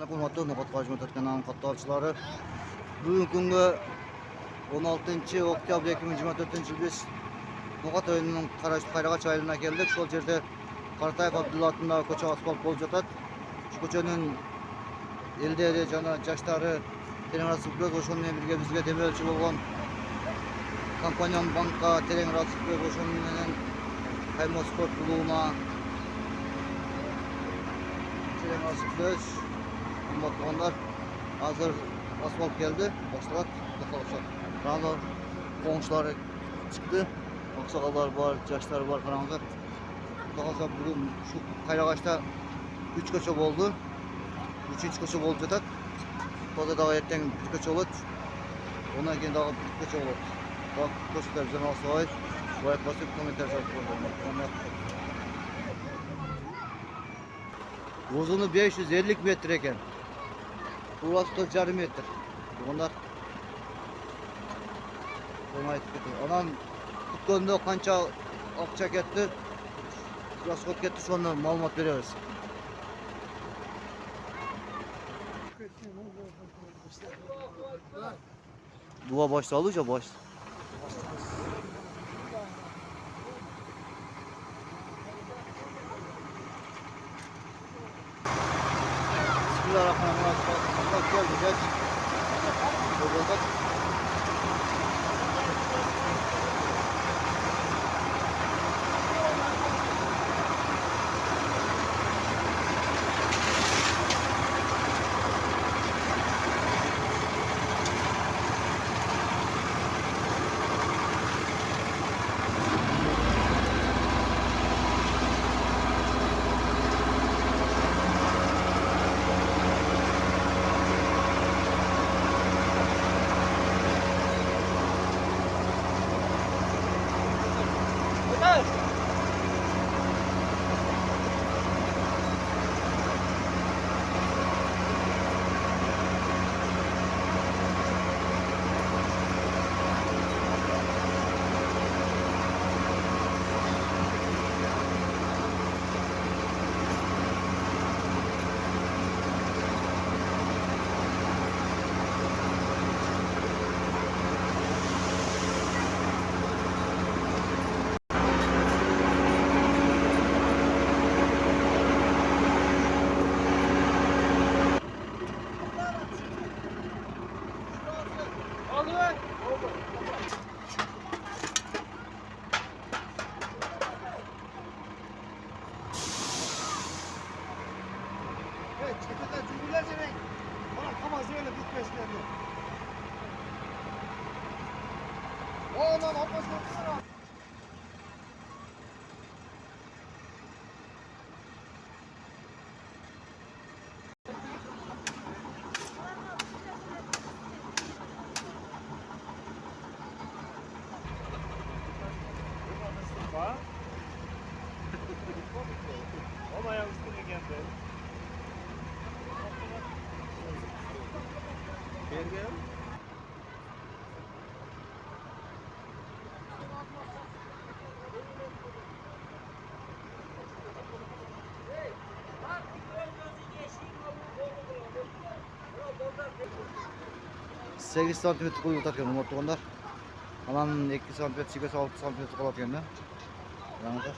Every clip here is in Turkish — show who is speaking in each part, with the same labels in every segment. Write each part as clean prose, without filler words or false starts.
Speaker 1: Hukumatı Nokatga hizmet etken anın kattarçıları. Bugün günü 16 oktyabr 2024 yıl biz Nokat oyununun Karagaç ayılına geldik. Şol yerde Karatayev Abdullah atındagı koça asfalt bolup jatat. Şu koçanın elderi jana jaştары tereң rasipköz ошону менен бирге бизге демелчи болгон компаниянын банкка терең расипköz ошону менен Каймо спорт клубуна tereң rasipköz ummatгандар азыр асфальт келди башталат токтолушат. Дагы коңшулары чыкты, аксакалдар бар, жаштар бар, караңыздар. Калса бүгүн ушу Кайрагачта 3 көчө болду. 3-нчи көчө болуп жатат. Toza dağ erten bir köçe olur. Ondan sonra daha bir köçe olur. Bak köşkler Cemal Savaş. Bu yaklaşık komentar yapıyorlar. Uzunu 550 metre eken. Burası 4,5 metre. Onlar Ondan tuttuğunda kança akça gitti. Raskot gitti, sonra malumat veriyoruz. Dua başladı ya baş. Bismillahirrahmanirrahim.
Speaker 2: Ama ayağım üstüne geldi. Gel.
Speaker 1: Sekiz santimetre koyup takıyorum umutluğunlar. Alan 2 santimetre, 8 6 santimetre kalat yanında. Yanında.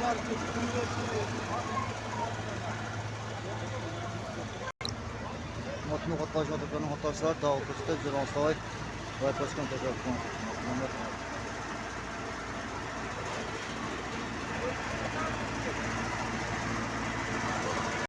Speaker 1: Matematik Hatay Jatırkan'ın Hatayçılar Dağıtıcı'da Cıransoy ve Başkan Tekrar Konuşuyor.